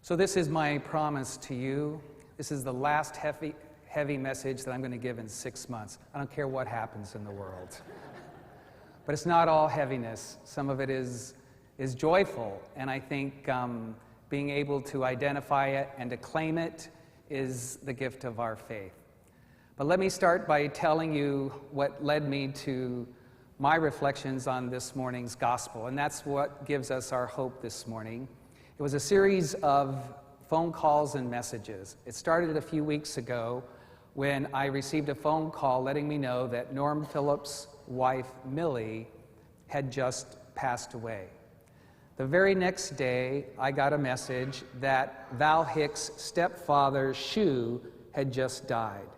So this is my promise to you. This is the last heavy message that I'm going to give in 6 months. I don't care what happens in the world. But it's not all heaviness. Some of it is joyful, and I think being able to identify it and to claim it is the gift of our faith. But let me start by telling you what led me to my reflections on this morning's gospel, and that's what gives us our hope this morning. It was a series of phone calls and messages. It started a few weeks ago when I received a phone call letting me know that Norm Phillips' wife, Millie, had just passed away. The very next day, I got a message that Val Hicks' stepfather, Shu, had just died.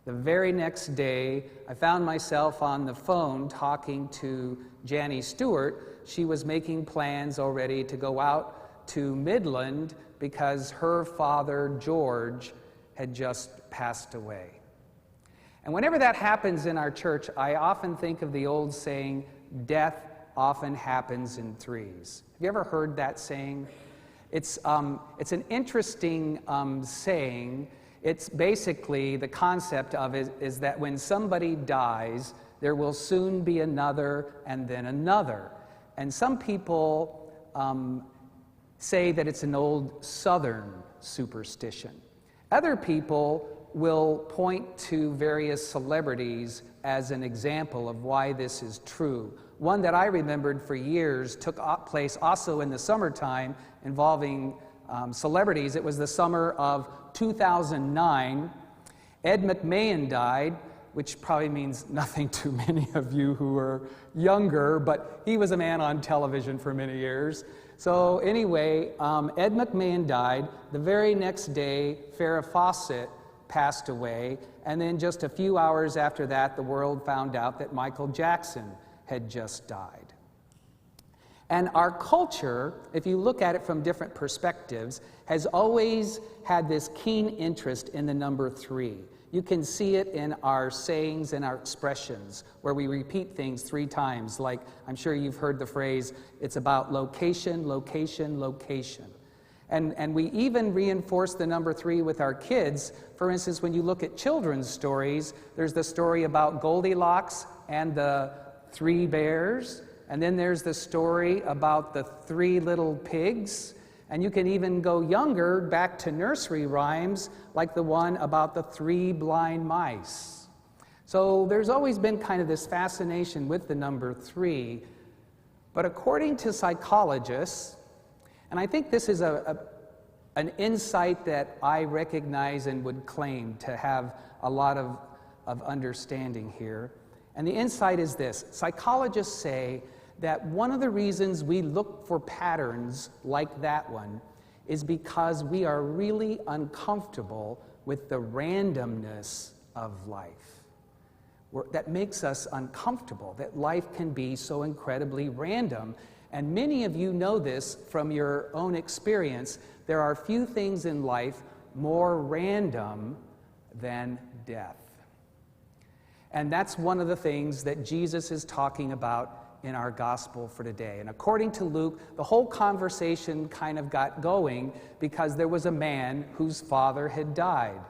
The very next day, I found myself on the phone talking to Jannie Stewart. She was making plans already to go out to Midland because her father, George, had just passed away. And whenever that happens in our church, I often think of the old saying, death often happens in threes. Have you ever heard that saying? It's an interesting saying. It's basically, the concept of it is that when somebody dies, there will soon be another and then another. And some people say that it's an old Southern superstition. Other people will point to various celebrities as an example of why this is true. One that I remembered for years took place also in the summertime involving celebrities. It was the summer of 2009. Ed McMahon died, which probably means nothing to many of you who are younger, but he was a man on television for many years. So anyway, Ed McMahon died. The very next day, Farrah Fawcett passed away, and then just a few hours after that, the world found out that Michael Jackson had just died. And our culture, if you look at it from different perspectives, has always had this keen interest in the number 3. You can see it in our sayings and our expressions, where we repeat things 3 times, like I'm sure you've heard the phrase, it's about location, location, location. And we even reinforce the number 3 with our kids. For instance, when you look at children's stories, there's the story about Goldilocks and the 3 bears, and then there's the story about the 3 little pigs. And you can even go younger, back to nursery rhymes, like the one about the 3 blind mice. So there's always been kind of this fascination with the number 3. But according to psychologists, and I think this is an insight that I recognize and would claim to have a lot of understanding here. And the insight is this. Psychologists say that one of the reasons we look for patterns like that one is because we are really uncomfortable with the randomness of life. That makes us uncomfortable, that life can be so incredibly random. And many of you know this from your own experience. There are few things in life more random than death. And that's one of the things that Jesus is talking about in our gospel for today. And according to Luke, the whole conversation kind of got going because there was a man whose father had died.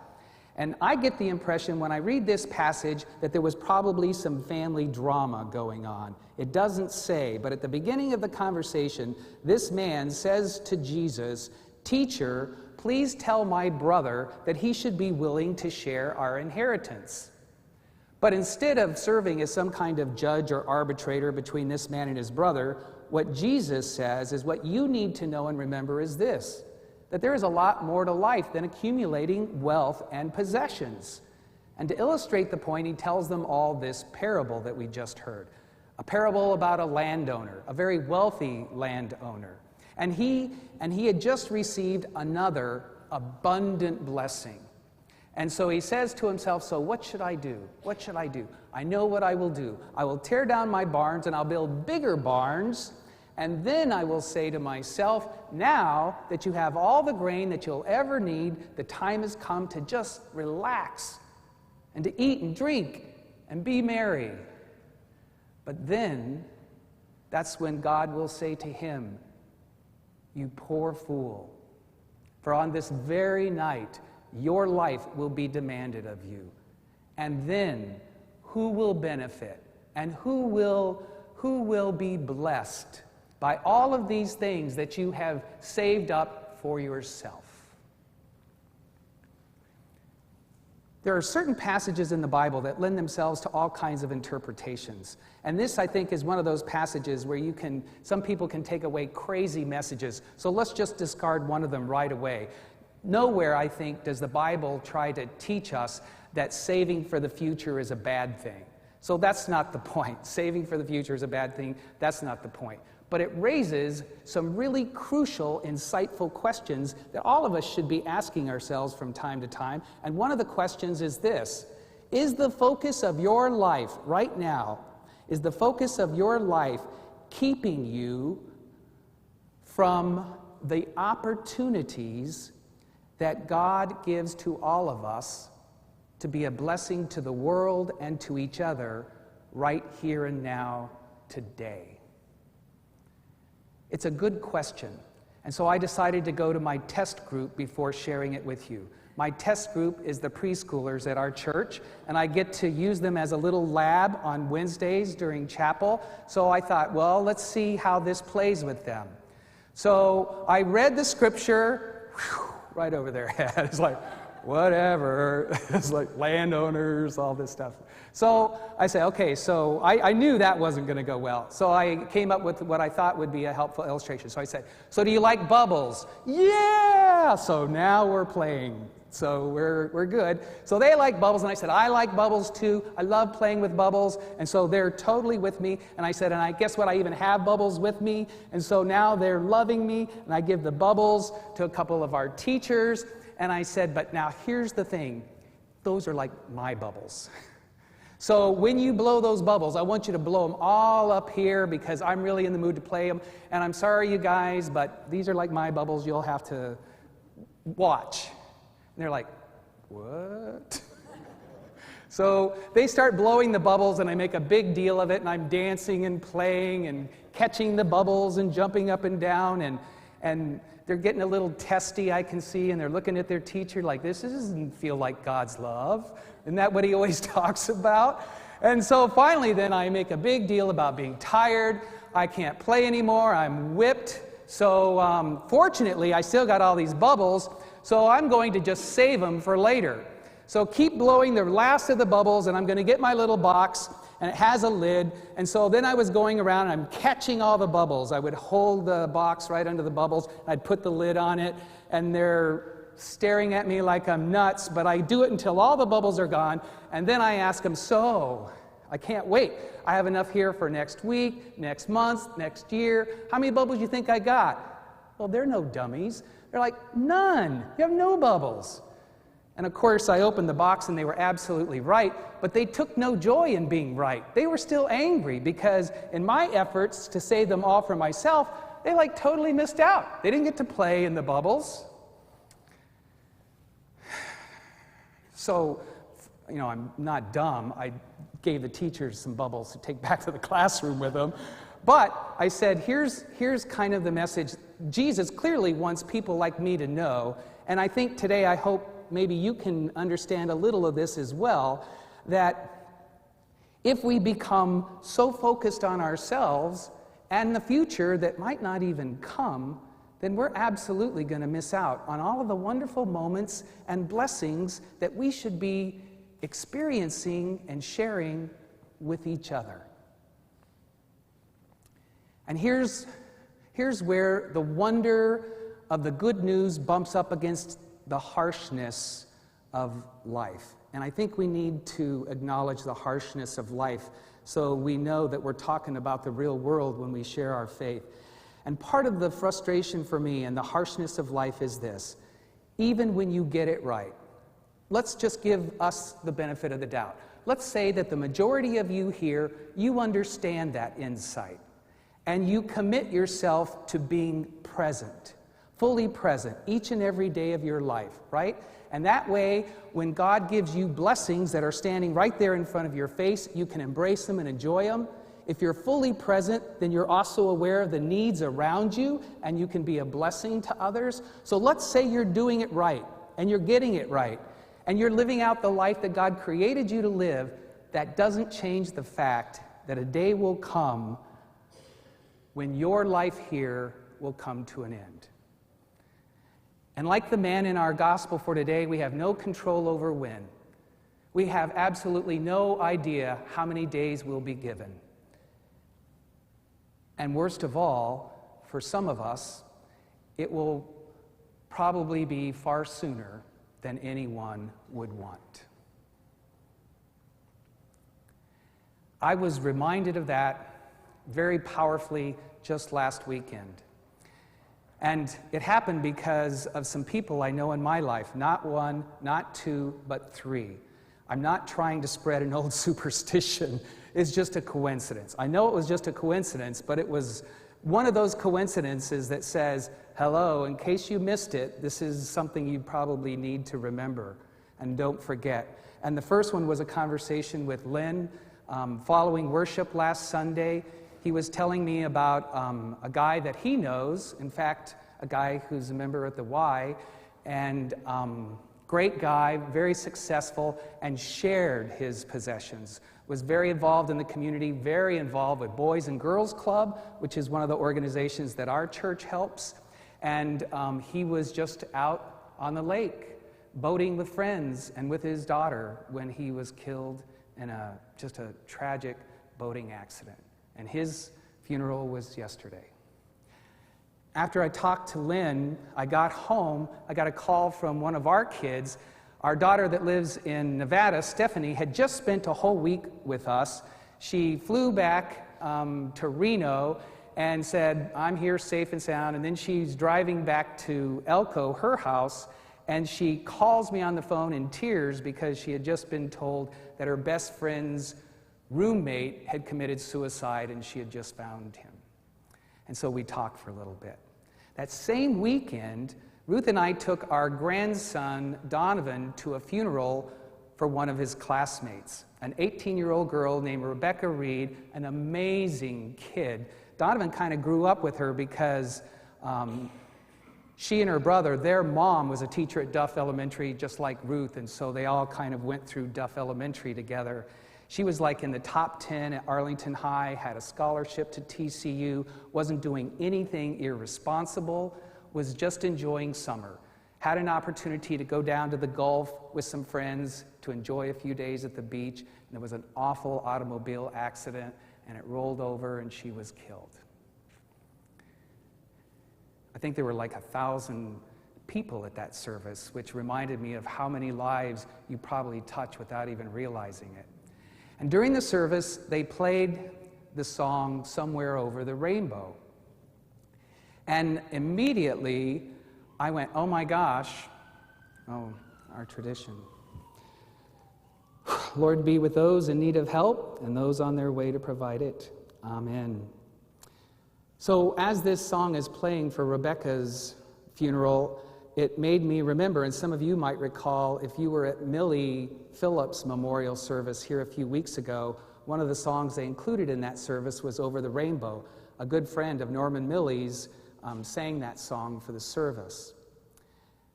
And I get the impression when I read this passage that there was probably some family drama going on. It doesn't say, but at the beginning of the conversation, this man says to Jesus, "Teacher, please tell my brother that he should be willing to share our inheritance." But instead of serving as some kind of judge or arbitrator between this man and his brother, what Jesus says is what you need to know and remember is this, that there is a lot more to life than accumulating wealth and possessions. And to illustrate the point, he tells them all this parable that we just heard, a parable about a landowner, a very wealthy landowner. And he had just received another abundant blessing. And so he says to himself, so what should I do? What should I do? I know what I will do. I will tear down my barns and I'll build bigger barns. And then I will say to myself, now that you have all the grain that you'll ever need, the time has come to just relax and to eat and drink and be merry. But then, that's when God will say to him, you poor fool. For on this very night, your life will be demanded of you. And then, who will benefit? And who will be blessed by all of these things that you have saved up for yourself? There are certain passages in the Bible that lend themselves to all kinds of interpretations. And this, I think, is one of those passages where some people can take away crazy messages. So let's just discard one of them right away. Nowhere, I think, does the Bible try to teach us that saving for the future is a bad thing. So that's not the point. Saving for the future is a bad thing. That's not the point. But it raises some really crucial, insightful questions that all of us should be asking ourselves from time to time. And one of the questions is this: is the focus of your life right now, is the focus of your life keeping you from the opportunities that God gives to all of us to be a blessing to the world and to each other right here and now today? It's a good question. And so I decided to go to my test group before sharing it with you. My test group is the preschoolers at our church, and I get to use them as a little lab on Wednesdays during chapel. So I thought, well, let's see how this plays with them. So I read the scripture, right over their head. It's like, whatever. It's like landowners, all this stuff. So I say, okay, so I knew that wasn't going to go well. So I came up with what I thought would be a helpful illustration. So I said, so do you like bubbles? Yeah! So now we're playing. So we're good. So they like bubbles, and I said, I like bubbles too. I love playing with bubbles. And so they're totally with me. And I said, and I guess what? I even have bubbles with me. And so now they're loving me. And I give the bubbles to a couple of our teachers. And I said, but now here's the thing. Those are like my bubbles. So when you blow those bubbles, I want you to blow them all up here because I'm really in the mood to play them. And I'm sorry, you guys, but these are like my bubbles. You'll have to watch. And they're like, what? So they start blowing the bubbles, and I make a big deal of it, and I'm dancing and playing and catching the bubbles and jumping up and down, and they're getting a little testy, I can see, and they're looking at their teacher like, this doesn't feel like God's love. Isn't that what he always talks about? And so finally then I make a big deal about being tired. I can't play anymore. I'm whipped. So fortunately, I still got all these bubbles, so I'm going to just save them for later. So keep blowing the last of the bubbles, and I'm going to get my little box, and it has a lid. And so then I was going around, and I'm catching all the bubbles. I would hold the box right under the bubbles. I'd put the lid on it, and they're staring at me like I'm nuts, but I do it until all the bubbles are gone, and then I ask them, so, I can't wait. I have enough here for next week, next month, next year. How many bubbles do you think I got? Well, they're no dummies. They're like, none. You have no bubbles. And of course, I opened the box and they were absolutely right, but they took no joy in being right. They were still angry because in my efforts to save them all for myself, they like totally missed out. They didn't get to play in the bubbles. So, you know, I'm not dumb. I gave the teachers some bubbles to take back to the classroom with them. But I said, here's kind of the message Jesus clearly wants people like me to know. And I think today I hope maybe you can understand a little of this as well, that if we become so focused on ourselves and the future that might not even come, then we're absolutely going to miss out on all of the wonderful moments and blessings that we should be experiencing and sharing with each other. And here's where the wonder of the good news bumps up against the harshness of life. And I think we need to acknowledge the harshness of life so we know that we're talking about the real world when we share our faith. And part of the frustration for me and the harshness of life is this: even when you get it right, let's just give us the benefit of the doubt. Let's say that the majority of you here, you understand that insight, and you commit yourself to being present, fully present, each and every day of your life, right? And that way, when God gives you blessings that are standing right there in front of your face, you can embrace them and enjoy them. If you're fully present, then you're also aware of the needs around you, and you can be a blessing to others. So let's say you're doing it right, and you're getting it right, and you're living out the life that God created you to live. That doesn't change the fact that a day will come when your life here will come to an end. And like the man in our gospel for today, we have no control over when. We have absolutely no idea how many days we'll be given. And worst of all, for some of us, it will probably be far sooner than anyone would want. I was reminded of that very powerfully just last weekend. And it happened because of some people I know in my life, not one, not two, but three. I'm not trying to spread an old superstition. It's just a coincidence. I know it was just a coincidence, but it was one of those coincidences that says, hello, in case you missed it, this is something you probably need to remember and don't forget. And the first one was a conversation with Lynn following worship last Sunday. He was telling me about a guy that he knows, in fact, a guy who's a member at the Y, and great guy, very successful, and shared his possessions. Was very involved in the community, very involved with Boys and Girls Club, which is one of the organizations that our church helps. And he was just out on the lake, boating with friends and with his daughter when he was killed in just a tragic boating accident. And his funeral was yesterday. After I talked to Lynn, I got home, I got a call from one of our kids. Our daughter that lives in Nevada, Stephanie, had just spent a whole week with us. She flew back to Reno and said, I'm here safe and sound. And then she's driving back to Elko, her house, and she calls me on the phone in tears because she had just been told that her best friend's roommate had committed suicide and she had just found him. And so we talked for a little bit. That same weekend, Ruth and I took our grandson, Donovan, to a funeral for one of his classmates, an 18-year-old girl named Rebecca Reed, an amazing kid. Donovan kind of grew up with her because she and her brother, their mom was a teacher at Duff Elementary, just like Ruth, and so they all kind of went through Duff Elementary together. She was like in the top 10 at Arlington High, had a scholarship to TCU, wasn't doing anything irresponsible, was just enjoying summer. Had an opportunity to go down to the Gulf with some friends to enjoy a few days at the beach, and there was an awful automobile accident, and it rolled over and she was killed. I think there were like 1,000 people at that service, which reminded me of how many lives you probably touch without even realizing it. And during the service, they played the song Somewhere Over the Rainbow. And immediately, I went, oh my gosh, oh, our tradition. Lord, be with those in need of help and those on their way to provide it. Amen. So as this song is playing for Rebecca's funeral, it made me remember, and some of you might recall, if you were at Millie Phillips' memorial service here a few weeks ago, one of the songs they included in that service was Over the Rainbow. A good friend of Norman Millie's sang that song for the service.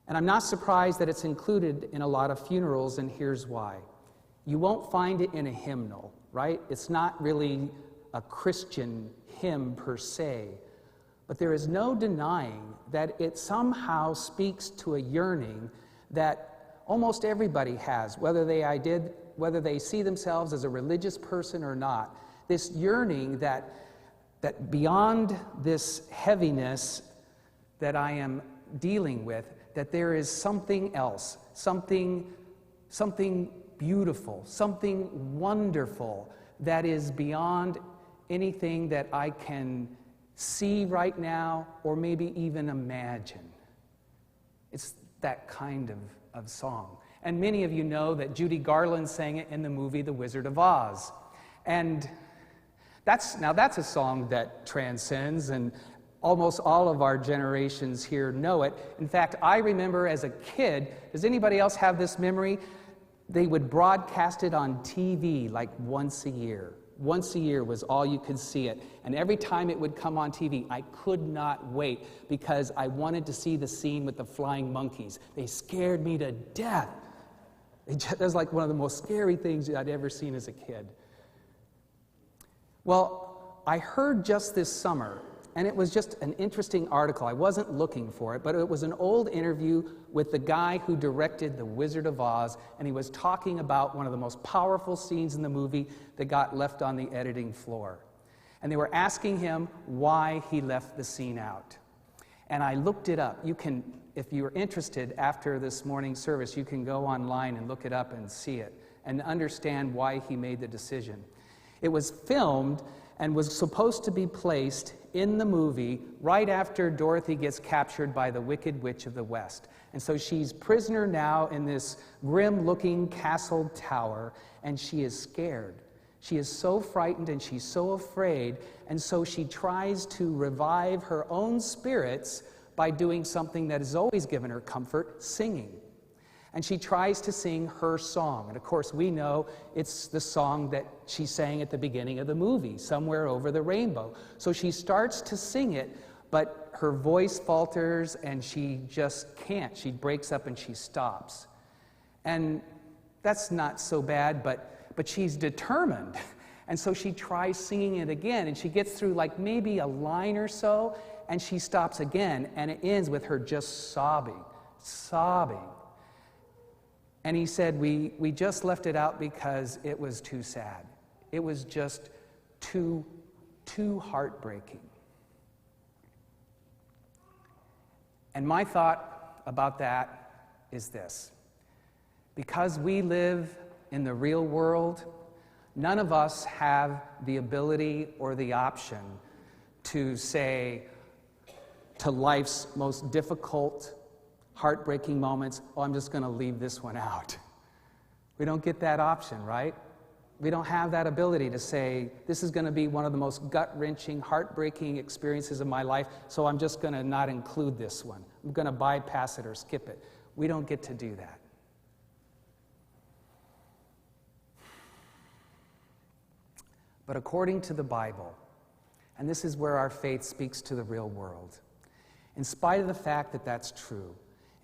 And I'm not surprised that it's included in a lot of funerals, and here's why. You won't find it in a hymnal, right? It's not really a Christian hymn per se. But there is no denying that it somehow speaks to a yearning that almost everybody has, whether they see themselves as a religious person or not. This yearning that beyond this heaviness that I am dealing with, that there is something else, something beautiful, something wonderful that is beyond anything that I can see right now, or maybe even imagine. It's that kind of song. And many of you know that Judy Garland sang it in the movie The Wizard of Oz. And that's a song that transcends, and almost all of our generations here know it. In fact, I remember as a kid, does anybody else have this memory? They would broadcast it on TV like once a year. Once a year was all you could see it. And every time it would come on TV, I could not wait because I wanted to see the scene with the flying monkeys. They scared me to death. That was like one of the most scary things I'd ever seen as a kid. Well, I heard just this summer, and it was just an interesting article. I wasn't looking for it, but it was an old interview with the guy who directed The Wizard of Oz, and he was talking about one of the most powerful scenes in the movie that got left on the editing floor. And they were asking him why he left the scene out. And I looked it up. You can, if you're interested after this morning's service, you can go online and look it up and see it and understand why he made the decision. It was filmed and was supposed to be placed in the movie right after Dorothy gets captured by the Wicked Witch of the West. And so she's prisoner now in this grim-looking castle tower, and she is scared. She is so frightened and she's so afraid, and so she tries to revive her own spirits by doing something that has always given her comfort, singing. And she tries to sing her song. And of course, we know it's the song that she sang at the beginning of the movie, Somewhere Over the Rainbow. So she starts to sing it, but her voice falters and she just can't. She breaks up and she stops. And that's not so bad, but she's determined. And so she tries singing it again, and she gets through like maybe a line or so, and she stops again, and it ends with her just sobbing. And he said, we just left it out because it was too sad. It was just too heartbreaking. And my thought about that is this. Because we live in the real world, none of us have the ability or the option to say to life's most difficult, heartbreaking moments, oh, I'm just going to leave this one out. We don't get that option, right? We don't have that ability to say, this is going to be one of the most gut-wrenching, heartbreaking experiences of my life, so I'm just going to not include this one. I'm going to bypass it or skip it. We don't get to do that. But according to the Bible, and this is where our faith speaks to the real world, in spite of the fact that that's true,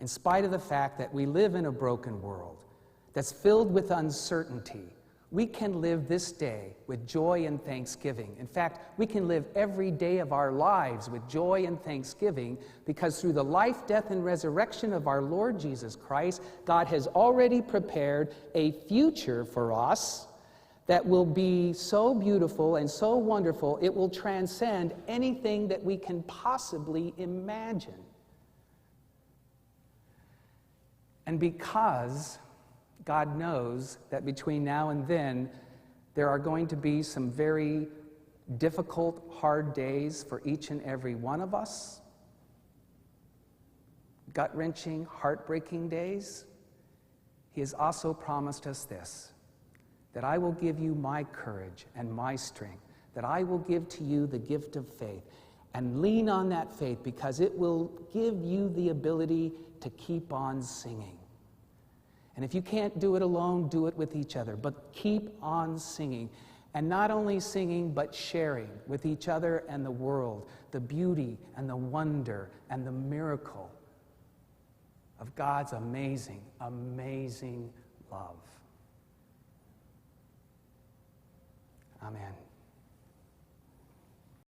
in spite of the fact that we live in a broken world that's filled with uncertainty, we can live this day with joy and thanksgiving. In fact, we can live every day of our lives with joy and thanksgiving because through the life, death, and resurrection of our Lord Jesus Christ, God has already prepared a future for us that will be so beautiful and so wonderful, it will transcend anything that we can possibly imagine. And because God knows that between now and then, there are going to be some very difficult, hard days for each and every one of us, gut-wrenching, heartbreaking days, He has also promised us this, that I will give you my courage and my strength, that I will give to you the gift of faith, and lean on that faith because it will give you the ability to keep on singing. And if you can't do it alone, do it with each other, but keep on singing. And not only singing, but sharing with each other and the world the beauty and the wonder and the miracle of God's amazing, amazing love. Amen.